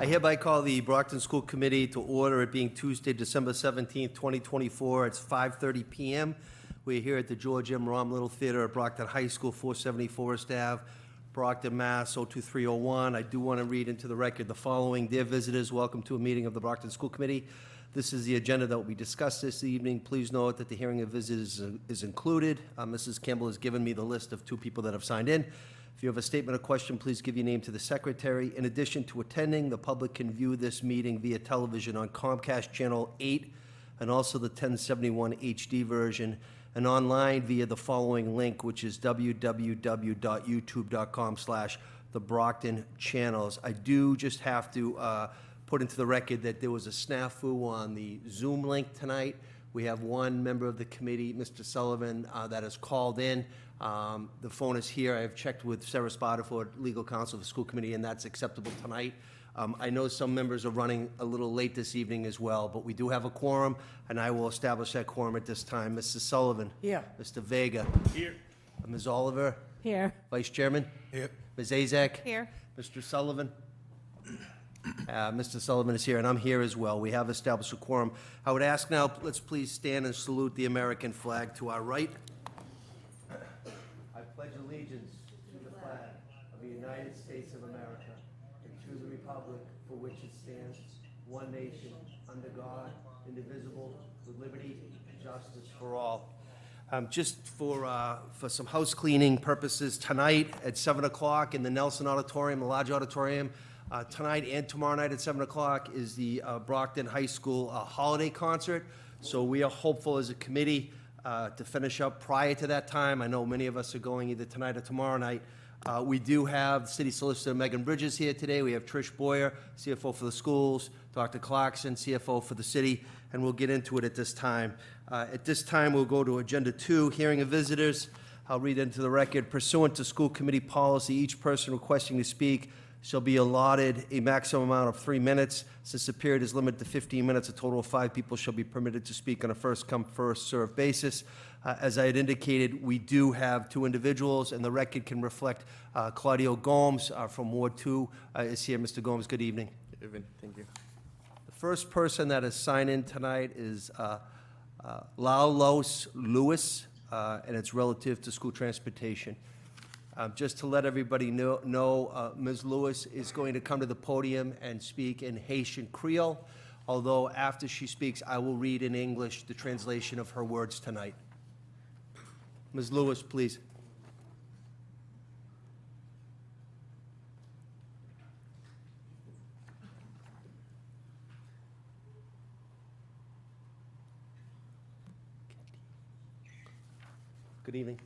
I hereby call the Brockton School Committee to order, it being Tuesday, December 17th, 2024. It's 5:30 p.m. We're here at the George M. Romm Little Theater at Brockton High School, 470 Forest Ave, Brockton, Mass. 02301. I do want to read into the record the following. Dear visitors, welcome to a meeting of the Brockton School Committee. This is the agenda that will be discussed this evening. Please note that the hearing of visitors is included. Mrs. Campbell has given me the list of 2 people that have signed in. If you have a statement or question, please give your name to the secretary. In addition to attending, the public can view this meeting via television on Comcast Channel 8 and also the 1071 HD version, and online via the following link, which is www.youtube.com/TheBrocktonChannels. I do just have to put into the record that there was a snafu on the Zoom link tonight. We have one member of the committee, Mr. Sullivan, that has called in. The phone is here. I have checked with Sarah Spotterford, legal counsel of the school committee, and that's acceptable tonight. I know some members are running a little late this evening as well, but we do have a quorum, and I will establish that quorum at this time. Mrs. Sullivan? Here. Mr. Vega? Here. Ms. Oliver? Here. Vice Chairman? Here. Ms. Azak? Here. Mr. Sullivan? Mr. Sullivan is here, and I'm here as well. We have established a quorum. I would ask now, let's please stand and salute the American flag to our right. I pledge allegiance to the flag of the United States of America and to the republic for which it stands, one nation, under God, indivisible, with liberty and justice for all. Just for some house cleaning purposes, tonight at 7 o'clock in the Nelson Auditorium, the large auditorium, tonight and tomorrow night at 7 o'clock is the Brockton High School holiday concert. So we are hopeful as a committee to finish up prior to that time. I know many of us are going either tonight or tomorrow night. We do have City Solicitor Megan Bridges here today. We have Trish Boyer, CFO for the schools, Dr. Clarkson, CFO for the city, and we'll get into it at this time. At this time, we'll go to Agenda 2, Hearing of Visitors. I'll read into the record. Pursuant to school committee policy, each person requesting to speak shall be allotted a maximum amount of 3 minutes. Since the period is limited to 15 minutes, a total of 5 people shall be permitted to speak on a first-come, first-served basis. As I had indicated, we do have 2 individuals, and the record can reflect Claudio Gomes from Ward 2 is here. Mr. Gomes, good evening. Good evening. Thank you. The first person that has signed in tonight is Laulos Lewis, and it's relative to school transportation. Just to let everybody know, Ms. Lewis is going to come to the podium and speak in Haitian Creole, although after she speaks, I will read in English the translation of her words tonight. Ms. Lewis, please. Good evening.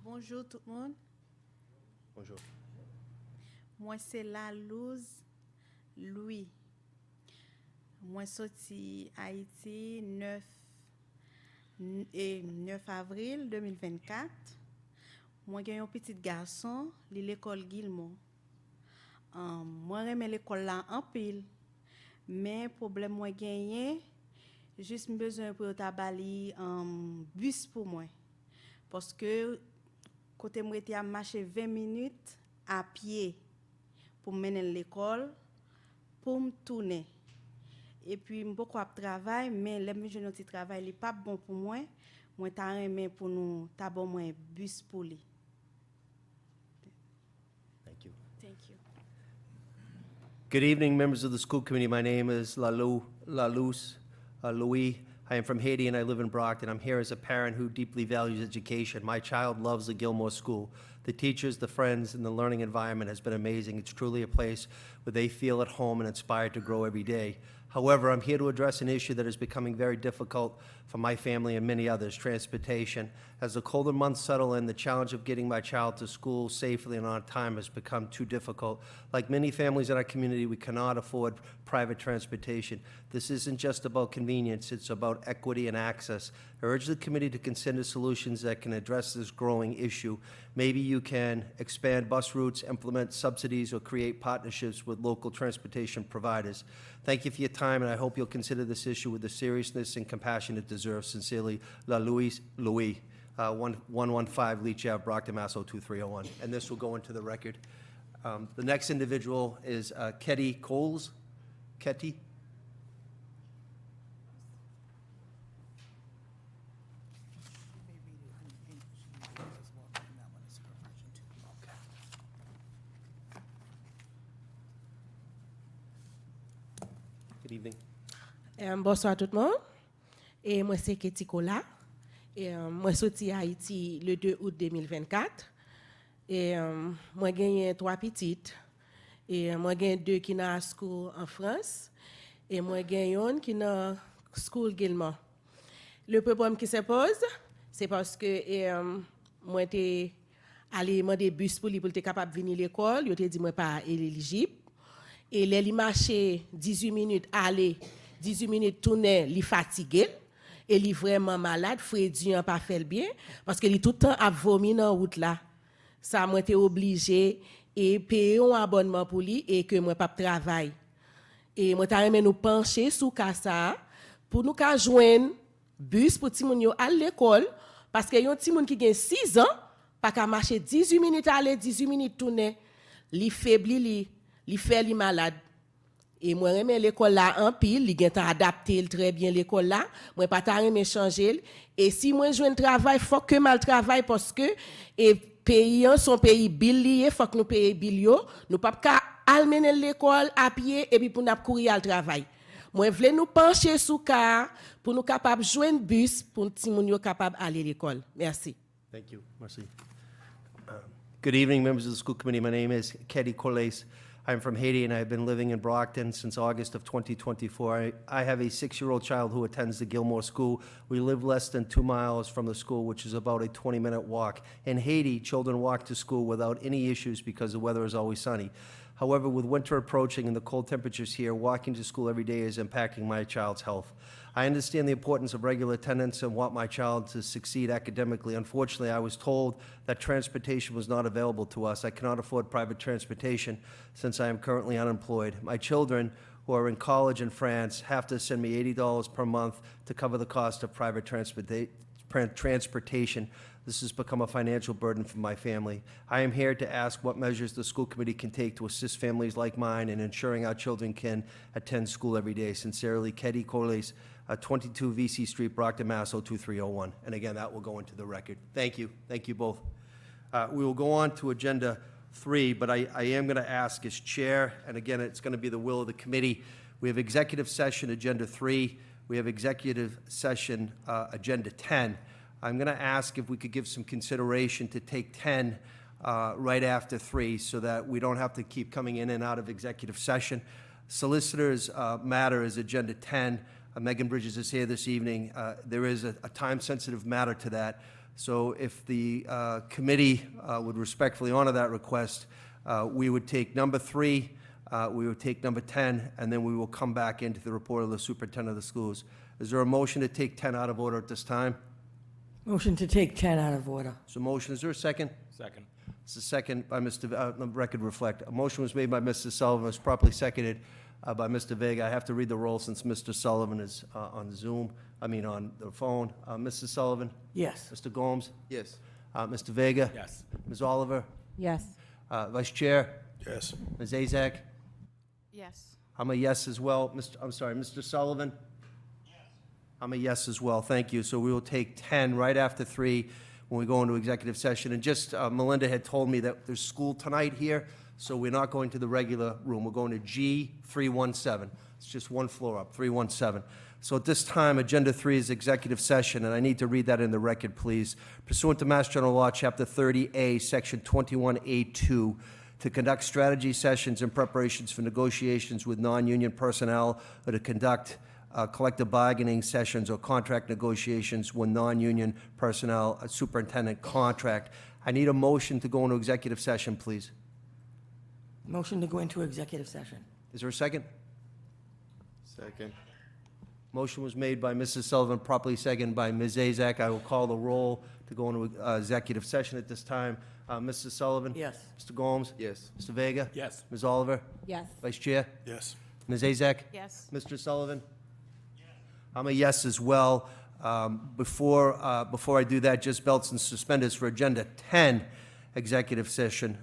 Bonjour tout le monde. Bonjour. Moi c'est la Luz Louis. Moi sorti Haïti 9 avril 2024. Moi j'ai un petit garçon, li l'école Guillemot. Moi j'aime l'école là en pile. Mais problème moi gagné, juste besoin pour tabali bus pour moi. Parce que côté moi était à marcher 20 minutes à pied pour mener l'école pour me tourner et puis beaucoup de travail mais les je notre travail n'est pas bon pour moi t'a aimé pour nous t'a bon moi bus pour lui. Thank you. Thank you. Good evening, members of the school committee. My name is Louis. I am from Haiti and I live in Brockton. I'm here as a parent who deeply values education. My child loves the Gilmore School. The teachers, the friends, and the learning environment has been amazing. It's truly a place where they feel at home and inspired to grow every day. However, I'm here to address an issue that is becoming very difficult for my family and many others, transportation. As the colder months settle in, the challenge of getting my child to school safely and on time has become too difficult. Like many families in our community, we cannot afford private transportation. This isn't just about convenience, it's about equity and access. I urge the committee to consider solutions that can address this growing issue. Maybe you can expand bus routes, implement subsidies, or create partnerships with local transportation providers. Thank you for your time, and I hope you'll consider this issue with the seriousness and compassion it deserves. Sincerely, Louis, 115 Leach Ave, Brockton, Mass. 02301. And this will go into the record. The next individual is Ketty Coles. Ketty? Good evening. Bonsoir tout le monde. Et moi c'est Ketty Kola. Et moi sorti à Haïti le 2 août 2024. Et moi gagné 3 petites. Et moi gagné 2 qui dans school en France. Et moi gagné une qui dans school également. Le problème qui se pose, c'est parce que moi j'étais allé demander bus pour lui pour être capable de venir à l'école, il était dit moi pas éligible. Et les marché 18 minutes aller, 18 minutes tourner, il fatigué et il vraiment malade, Freddy n'a pas fait le bien parce que il tout le temps a vomi dans route là. Ça moi été obligé et payer un abonnement pour lui et que moi pas travail. Et moi t'a remis nous pencher sous ça pour nous ka joindre bus pour ti moun yo à l'école parce que yon ti moun qui gen 6 ans pas ka marcher 18 minutes aller, 18 minutes tourner, li faibli li fait li malade. Et moi remè l'école là en pile, li gen ta adapté très bien l'école là, moi pas ta remè changer et si moi joine travail faut que mal travail parce que et pays son pays bill lié, faut que nous payer bill yo, nous pas ka almener l'école à pied et puis pour n'a courir al travail. Moi vle nous pencher sous car pour nous capable joindre bus pour ti moun yo capable aller l'école. Merci. Thank you. Merci. Good evening, members of the school committee. My name is Ketty Coles. I'm from Haiti, and I've been living in Brockton since August of 2024. I have a 6-year-old child who attends the Gilmore School. We live less than 2 miles from the school, which is about a 20-minute walk. In Haiti, children walk to school without any issues because the weather is always sunny. However, with winter approaching and the cold temperatures here, walking to school every day is impacting my child's health. I understand the importance of regular attendance and want my child to succeed academically. Unfortunately, I was told that transportation was not available to us. I cannot afford private transportation since I am currently unemployed. My children, who are in college in France, have to send me $80 per month to cover the cost of private transportation. This has become a financial burden for my family. I am here to ask what measures the school committee can take to assist families like mine in ensuring our children can attend school every day. Sincerely, Ketty Coles, 22 VC Street, Brockton, Mass. 02301. And again, that will go into the record. Thank you. Thank you both. We will go on to Agenda 3, but I am going to ask as chair, and again, it's going to be the will of the committee. We have executive session Agenda 3. We have executive session Agenda 10. I'm going to ask if we could give some consideration to take 10 right after 3 so that we don't have to keep coming in and out of executive session. Solicitor's matter is Agenda 10. Megan Bridges is here this evening. There is a time-sensitive matter to that. So if the committee would respectfully honor that request, we would take number 3, we would take number 10, and then we will come back into the report of the superintendent of the schools. Is there a motion to take 10 out of order at this time? Motion to take 10 out of order. So motion, is there a second? Second. It's a second by Mr. The record reflect. A motion was made by Mr. Sullivan, was properly seconded by Mr. Vega. I have to read the roll since Mr. Sullivan is on Zoom, on the phone. Mr. Sullivan? Yes. Mr. Gomes? Yes. Mr. Vega? Yes. Ms. Oliver? Yes. Vice Chair? Yes. Ms. Azak? Yes. I'm a yes as well. Mr. Sullivan? Yes. I'm a yes as well. Thank you. So we will take 10 right after 3 when we go into executive session. And just, Melinda had told me that there's school tonight here, so we're not going to the regular room. We're going to G317. It's just one floor up, 317. So at this time, Agenda 3 is executive session, and I need to read that in the record, please. Pursuant to Mass General Law, Chapter 30A, Section 21A2, to conduct strategy sessions and preparations for negotiations with non-union personnel or to conduct collective bargaining sessions or contract negotiations with non-union personnel, a superintendent contract. I need a motion to go into executive session, please. Motion to go into executive session. Is there a second? Second. Motion was made by Mrs. Sullivan, properly seconded by Ms. Azak. I will call the roll to go into executive session at this time. Mrs. Sullivan? Yes. Mr. Gomes? Yes. Mr. Vega? Yes. Ms. Oliver? Yes. Vice Chair? Yes. Ms. Azak? Yes. Mr. Sullivan? Yes. I'm a yes as well. Before I do that, just belts and suspenders for Agenda 10 executive session.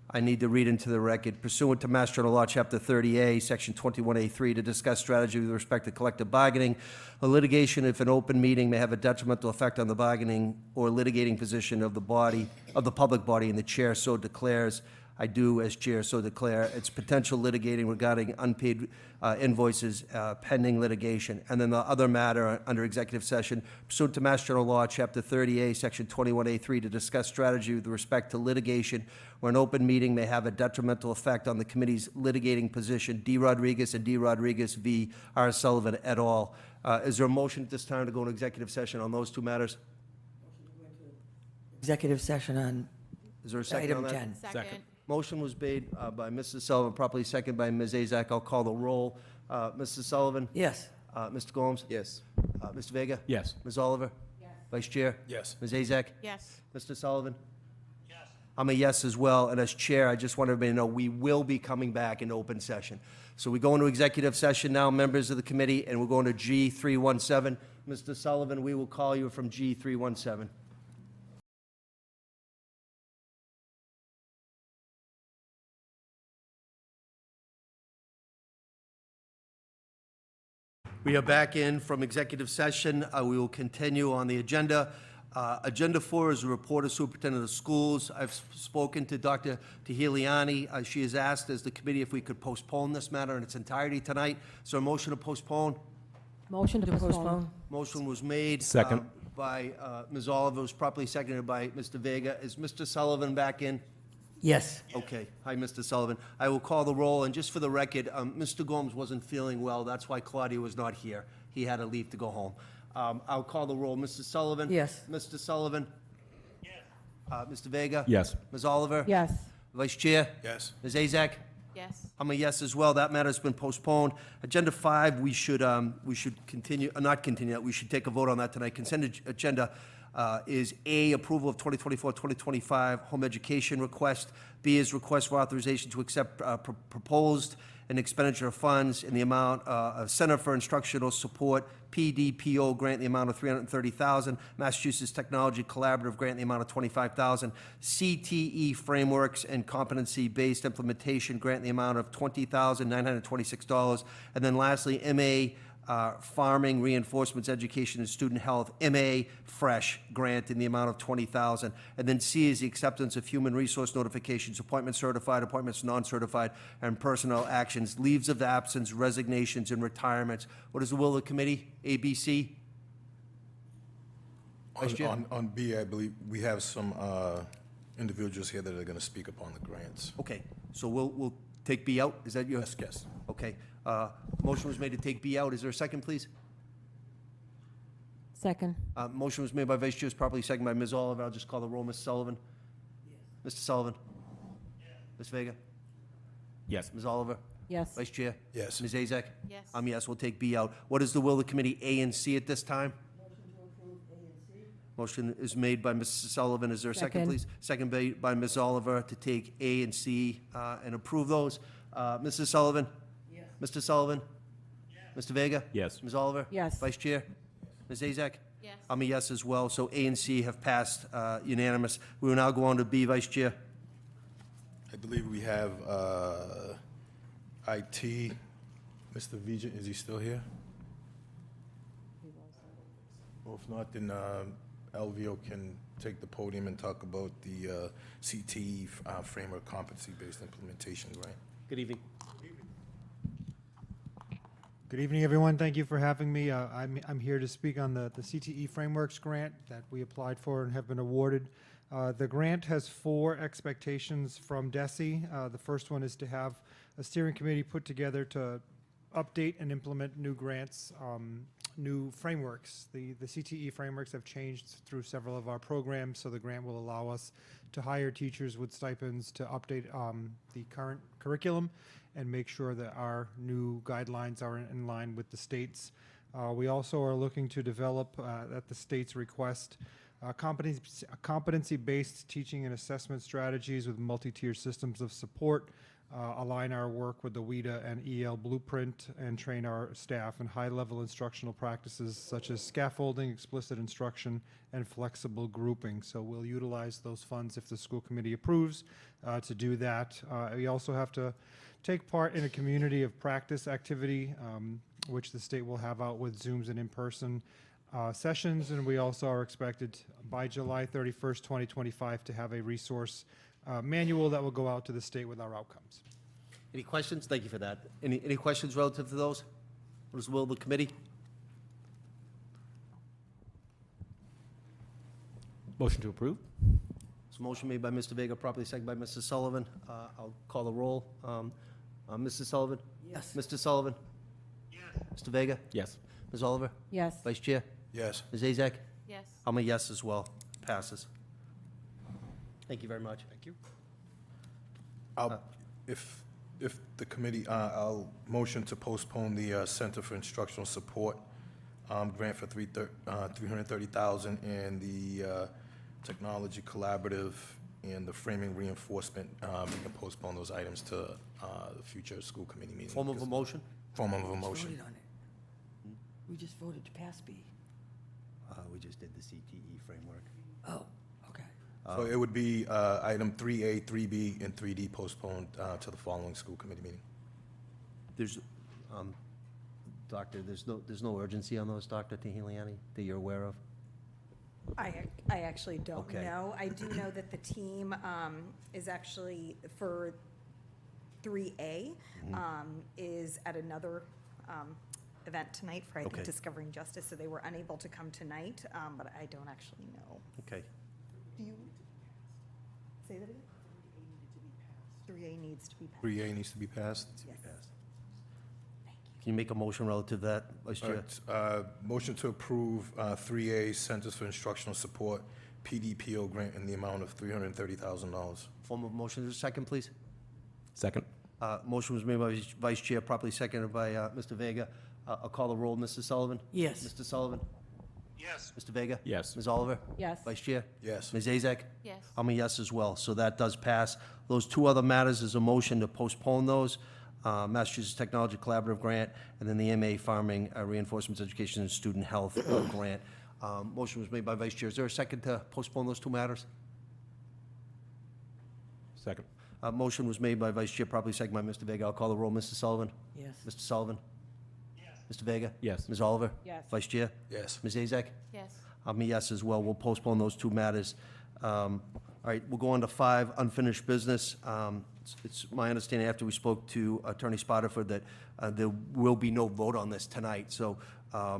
I need to read into the record pursuant to Mass General Law, Chapter 30A, Section 21A3, to discuss strategy with respect to collective bargaining or litigation if an open meeting may have a detrimental effect on the bargaining or litigating position of the body, of the public body, and the chair so declares. I do, as chair, so declare. It's potential litigating regarding unpaid invoices pending litigation. And then the other matter under executive session pursuant to Mass General Law, Chapter 30A, Section 21A3, to discuss strategy with respect to litigation where an open meeting may have a detrimental effect on the committee's litigating position, D. Rodriguez and D. Rodriguez v. R. Sullivan et al. Is there a motion at this time to go into executive session on those two matters? Executive session on Is there a second on item that? 10. Second. Motion was made by Mrs. Sullivan, properly seconded by Ms. Azak. I'll call the roll. Mrs. Sullivan? Yes. Mr. Gomes? Yes. Mr. Vega? Yes. Ms. Oliver? Yes. Vice Chair? Yes. Ms. Azak? Yes. Mr. Sullivan? Yes. I'm a yes as well, and as Chair, I just want everybody to know we will be coming back in open session. So we go into executive session now, members of the committee, and we're going to G317. Mr. Sullivan, we will call you from G317. We are back in from executive session. We will continue on the agenda. Agenda 4 is a report of superintendent of schools. I've spoken to Dr. Tahiliani. She has asked as the committee if we could postpone this matter in its entirety tonight. So a motion to postpone? Motion to postpone. Motion was made. Second. By Ms. Oliver, was properly seconded by Mr. Vega. Is Mr. Sullivan back in? Yes. Okay. Hi, Mr. Sullivan. I will call the roll, and just for the record, Mr. Gomes wasn't feeling well. That's why Claudia was not here. He had to leave to go home. I'll call the roll. Mr. Sullivan? Yes. Mr. Sullivan? Yes. Mr. Vega? Yes. Ms. Oliver? Yes. Vice Chair? Yes. Ms. Azak? Yes. I'm a yes as well. That matter's been postponed. Agenda 5, we should continue, not continue, we should take a vote on that tonight. Consent agenda is A, approval of 2024-2025 home education request. B is request for authorization to accept proposed and expenditure of funds in the amount of Center for Instructional Support, PDPO grant in the amount of $330,000, Massachusetts Technology Collaborative grant in the amount of $25,000, CTE Frameworks and Competency-Based Implementation grant in the amount of $20,926, and then lastly, MA Farming, Reinforcements, Education, and Student Health, MA Fresh grant in the amount of $20,000. And then C is the acceptance of human resource notifications, appointments certified, appointments non-certified, and personnel actions, leaves of absence, resignations, and retirements. What is the will of the committee? A, B, C? Vice Chair? On B, I believe we have some individuals here that are going to speak upon the grants. Okay, so we'll take B out? Is that yours? Yes. Okay. Motion was made to take B out. Is there a second, please? Second. Motion was made by Vice Chair, properly seconded by Ms. Oliver. I'll just call the roll. Ms. Sullivan? Yes. Mr. Sullivan? Yes. Ms. Vega? Yes. Ms. Oliver? Yes. Vice Chair? Yes. Ms. Azak? Yes. Yes, we'll take B out. What is the will of the committee, A and C, at this time? Motion is made by Mr. Sullivan. Is there a second, Second. please? Second by Ms. Oliver to take A and C and approve those. Mrs. Sullivan? Yes. Mr. Sullivan? Yes. Mr. Vega? Yes. Ms. Oliver? Yes. Vice Chair? Ms. Azak? Yes. I'm a yes as well, so A and C have passed unanimous. We will now go on to B, Vice Chair. I believe we have IT. Mr. Vijay, is he still here? Well, if not, then LVO can take the podium and talk about the CTE Framework Competency-Based Implementation Grant. Good evening. Good evening, everyone. Thank you for having me. I'm here to speak on the CTE Frameworks grant that we applied for and have been awarded. The grant has 4 expectations from DESE. The first one is to have a steering committee put together to update and implement new grants, new frameworks. The CTE frameworks have changed through several of our programs, so the grant will allow us to hire teachers with stipends to update the current curriculum and make sure that our new guidelines are in line with the state's. We also are looking to develop, at the state's request, competency-based teaching and assessment strategies with multi-tier systems of support align our work with the WIDA and EL blueprint, and train our staff in high-level instructional practices such as scaffolding, explicit instruction, and flexible grouping. So we'll utilize those funds if the school committee approves to do that. We also have to take part in a community of practice activity, which the state will have out with Zooms and in-person sessions, and we also are expected by July 31st, 2025 to have a resource manual that will go out to the state with our outcomes. Any questions? Thank you for that. Any questions relative to those? What is the will of the committee? Motion to approve? It's a motion made by Mr. Vega, properly seconded by Mr. Sullivan. I'll call the roll. Mr. Sullivan? Yes. Mr. Sullivan? Yes. Mr. Vega? Yes. Ms. Oliver? Yes. Vice Chair? Yes. Ms. Azak? Yes. I'm a yes as well. Passes. Thank you very much. Thank you. If the committee, I'll motion to postpone the Center for Instructional Support grant for $330,000 and the Technology Collaborative and the Framing Reinforcement. We can postpone those items to the future school committee meeting. Form of a motion? Form of a Voted motion. on it. We just voted to pass B. We just did the CTE framework. Oh, okay. So it would be item 3A, 3B, and 3D postponed to the following school committee meeting. There's, Doctor, there's no urgency on those, Dr. Tehiliani, that you're aware of? I actually don't Okay. know. I do know that the team is actually, for 3A, is at another event tonight for, I think, Okay. Discovering Justice, so they were unable to come tonight, but I don't actually know. Okay. Do you, say that again? 3A needs to be passed. 3A needs to be passed. Yes. Can you make a motion relative to that, Vice All Chair? right, motion to approve 3A Centers for Instructional Support PDPO grant in the amount of $330,000. Form of motion, is there a second, please? Second? Motion was made by Vice Chair, properly seconded by Mr. Vega. I'll call the roll. Mr. Sullivan? Yes. Mr. Sullivan? Yes. Mr. Vega? Yes. Ms. Oliver? Yes. Vice Chair? Yes. Ms. Azak? Yes. I'm a yes as well, so that does pass. Those two other matters is a motion to postpone those, Massachusetts Technology Collaborative Grant, and then the MA Farming Reinforcement Education and Student Health Grant. Motion was made by Vice Chair. Is there a second to postpone those two matters? Second? Motion was made by Vice Chair, properly seconded by Mr. Vega. I'll call the roll. Mr. Sullivan? Yes. Mr. Sullivan? Mr. Vega? Yes. Ms. Oliver? Yes. Vice Chair? Yes. Ms. Azak? Yes. I'm a yes as well. We'll postpone those two matters. All right, we'll go on to 5, unfinished business. It's my understanding after we spoke to Attorney Spotterford that there will be no vote on this tonight. So I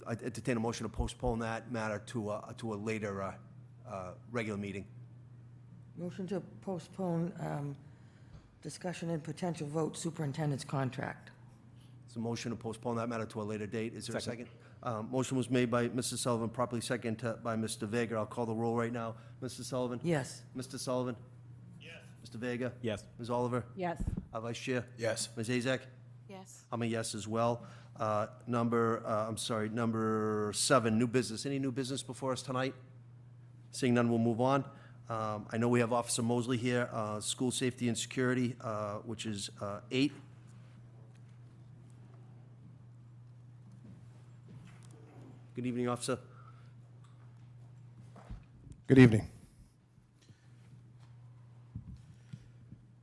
entertain a motion to postpone that matter to a later regular meeting. Motion to postpone discussion and potential vote superintendent's contract. It's a motion to postpone that matter to a later date. Is there a second? Second. Motion was made by Mr. Sullivan, properly seconded by Mr. Vega. I'll call the roll right now. Mr. Sullivan? Yes. Mr. Sullivan? Yes. Mr. Vega? Yes. Ms. Oliver? Yes. Vice Chair? Yes. Ms. Azak? Yes. I'm a yes as well. Number 7, new business. Any new business before us tonight? Seeing none, we'll move on. I know we have Officer Mosley here, School Safety and Security, which is 8. Good evening, Officer. Good evening.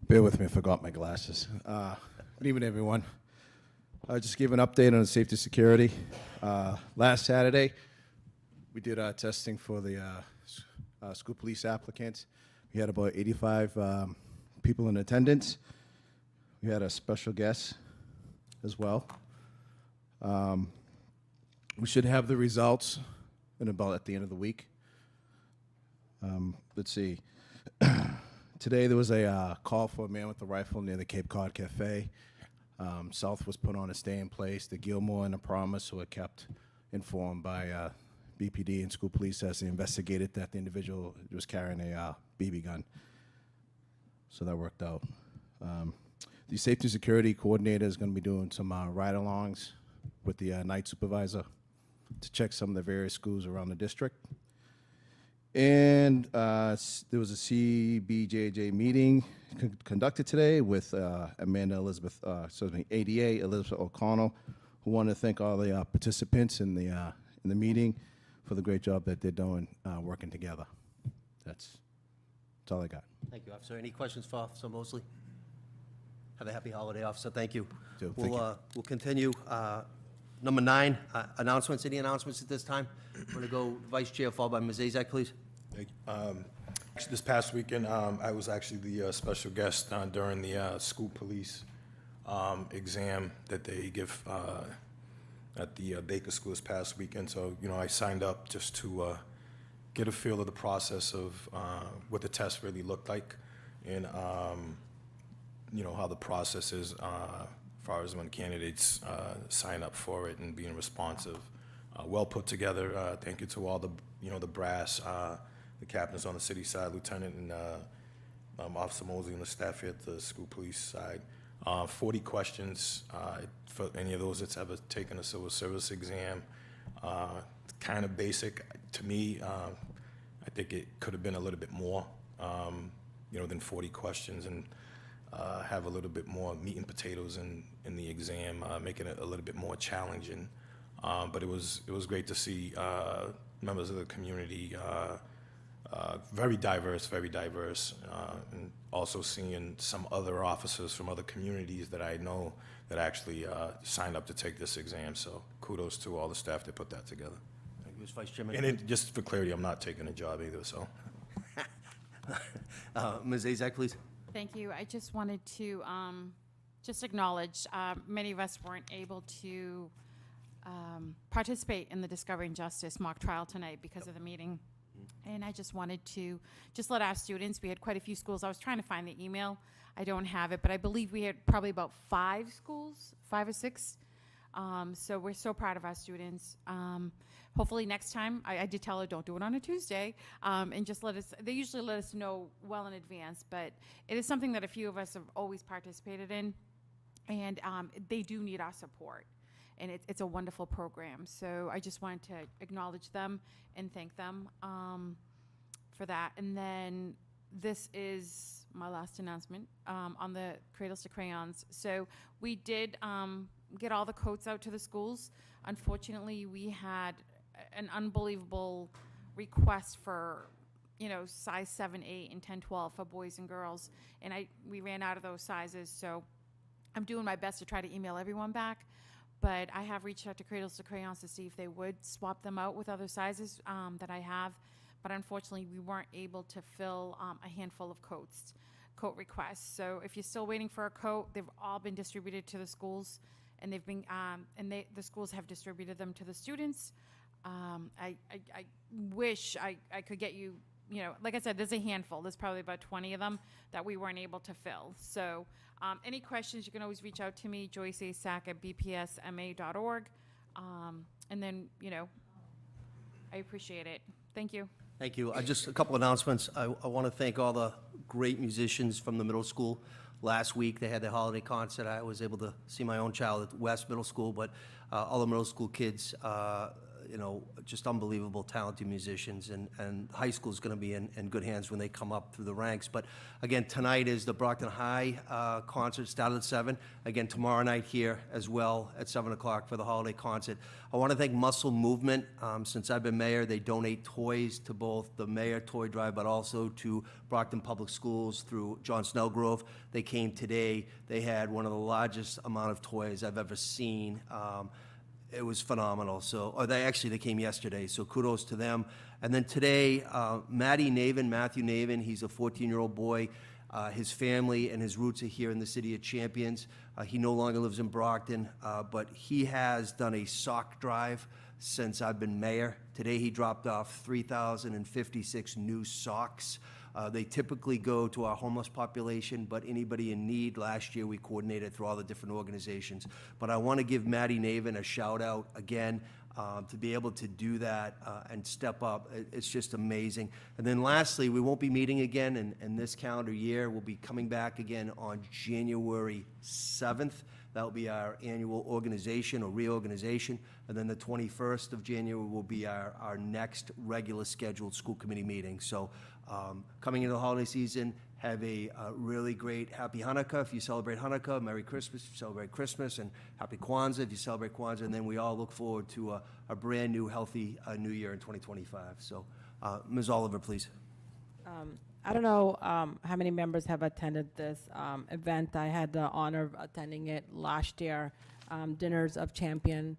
Bear with me, I forgot my glasses. Good evening, everyone. I just gave an update on safety security. Last Saturday, we did our testing for the school police applicants. We had about 85 people in attendance. We had a special guest as well. We should have the results in about at the end of the week. Let's see. Today there was a call for a man with a rifle near the Cape Cod Cafe. South was put on a stay in place. The Gilmore and the Promise were kept informed by BPD and school police as they investigated that the individual was carrying a BB gun. So that worked out. The safety security coordinator is going to be doing some ride-alongs with the night supervisor to check some of the various schools around the district. And there was a CBJJ meeting conducted today with Amanda Elizabeth, ADA Elizabeth O'Connell, who wanted to thank all the participants in the meeting for the great job that they're doing working together. That's all I got. Thank you, Officer. Any questions for Officer Mosley? Have a happy holiday, Officer. Thank you. So, thank you. We'll continue. Number 9, announcements. Any announcements at this time? I'm going to go Vice Chair, followed by Ms. Azak, please. Thank you. Actually, this past weekend, I was actually the special guest during the school police exam that they give at the Baker School this past weekend. So, I signed up just to get a feel of the process of what the test really looked like, and how the process is as far as when candidates sign up for it and being responsive. Well put together. Thank you to all the the brass, the captains on the city side, Lieutenant and Officer Mosley and the staff here at the school police side. 40 questions for any of those that's ever taken a civil service exam. Kind of basic to me. I think it could have been a little bit more, than 40 questions, and have a little bit more meat and potatoes in the exam, making it a little bit more challenging. But it was great to see members of the community, very diverse, and also seeing some other officers from other communities that I know that actually signed up to take this exam. So kudos to all the staff that put that together. Thank you, Vice Chairman. And just for clarity, I'm not taking a job either, so. Ms. Azak, please. Thank you. I just wanted to just acknowledge many of us weren't able to participate in the Discovery and Justice mock trial tonight because of the meeting. And I just wanted to just let our students, we had quite a few schools. I was trying to find the email. I don't have it, but I believe we had probably about 5 schools, 5 or 6. So we're so proud of our students. Hopefully next time, I did tell her, don't do it on a Tuesday, and just they usually let us know well in advance, but it is something that a few of us have always participated in, and they do need our support. And it's a wonderful program. So I just wanted to acknowledge them and thank them for that. And then this is my last announcement on the Cradles to Crayons. So we did get all the coats out to the schools. Unfortunately, we had an unbelievable request for size 7, 8, and 10, 12 for boys and girls. And we ran out of those sizes. So I'm doing my best to try to email everyone back. But I have reached out to Cradles to Crayons to see if they would swap them out with other sizes that I have. But unfortunately, we weren't able to fill a handful of coat requests. So if you're still waiting for a coat, they've all been distributed to the schools, and they've been the schools have distributed them to the students. I wish I could get you, like I said, there's a handful. There's probably about 20 of them that we weren't able to fill. So any questions, you can always reach out to me, Joyce A. Sack at bpsma.org. And then, I appreciate it. Thank you. Thank you. Just a couple announcements. I want to thank all the great musicians from the middle school. Last week, they had their holiday concert. I was able to see my own child at West Middle School, but all the middle school kids, just unbelievable, talented musicians, and high school is going to be in good hands when they come up through the ranks. But again, tonight is the Brockton High concert, started at 7. Again, tomorrow night here as well at 7 o'clock for the holiday concert. I want to thank Muscle Movement. Since I've been mayor, they donate toys to both the Mayor Toy Drive, but also to Brockton Public Schools through John Snellgrove. They came today. They had one of the largest amount of toys I've ever seen. It was phenomenal. So, they came yesterday, so kudos to them. And then today, Matthew Navin, he's a 14-year-old boy. His family and his roots are here in the city of Champions. He no longer lives in Brockton, but he has done a sock drive since I've been mayor. Today, he dropped off 3,056 new socks. They typically go to our homeless population, but anybody in need. Last year, we coordinated through all the different organizations. But I want to give Matty Navin a shout out again to be able to do that and step up. It's just amazing. And then lastly, we won't be meeting again in this calendar year. We'll be coming back again on January 7th. That will be our annual organization or reorganization. And then the 21st of January will be our next regular scheduled school committee meeting. So coming into the holiday season, have a really great Happy Hanukkah if you celebrate Hanukkah, Merry Christmas if you celebrate Christmas, and Happy Kwanzaa if you celebrate Kwanzaa. And then we all look forward to a brand-new, healthy new year in 2025. So, Ms. Oliver, please. I don't know how many members have attended this event. I had the honor of attending it last year, Dinners of Champion,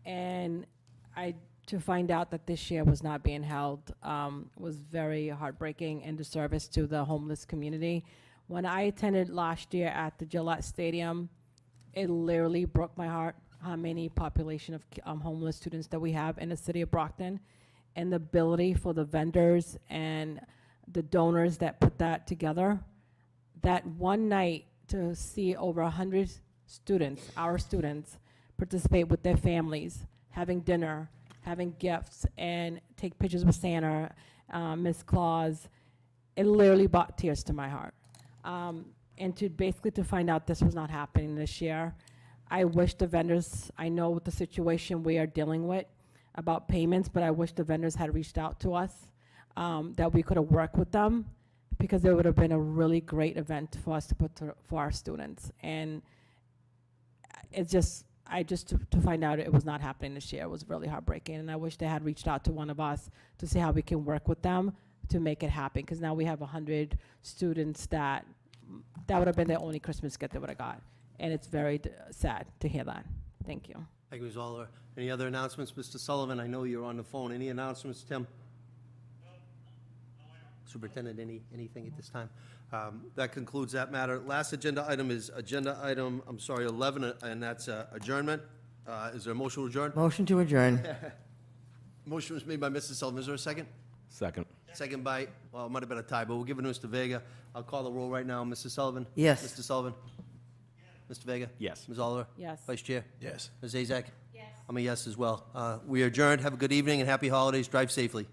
and to find out that this year was not being held was very heartbreaking and disservice to the homeless community. When I attended last year at the Gillette Stadium, it literally broke my heart how many population of homeless students that we have in the city of Brockton, and the ability for the vendors and the donors that put that together. That one night to see over 100 students, our students, participate with their families, having dinner, having gifts, and take pictures with Santa, Miss Claus, it literally brought tears to my heart. And to basically to find out this was not happening this year, I wish the vendors, I know what the situation we are dealing with about payments, but I wish the vendors had reached out to us, that we could have worked with them, because it would have been a really great event for us to put for our students. And it's just, to find out it was not happening this year was really heartbreaking, and I wish they had reached out to one of us to see how we can work with them to make it happen, because now we have 100 students that would have been their only Christmas gift they would have got, and it's very sad to hear that. Thank you. Thank you, Ms. Oliver. Any other announcements? Mr. Sullivan, I know you're on the phone. Any announcements, Tim? Superintendent, anything at this time? That concludes that matter. Last agenda item is agenda item, 11, and that's adjournment. Is there a motion to adjourn? Motion to adjourn. Motion was made by Mr. Sullivan. Is there a second? Second. Second by, well, it might have been a tie, but we'll give it to Mr. Vega. I'll call the roll right now. Mr. Sullivan? Yes. Mr. Sullivan? Mr. Vega? Yes. Ms. Oliver? Yes. Vice Chair? Yes. Ms. Azak? Yes. I'm a yes as well. We are adjourned. Have a good evening and happy holidays. Drive safely.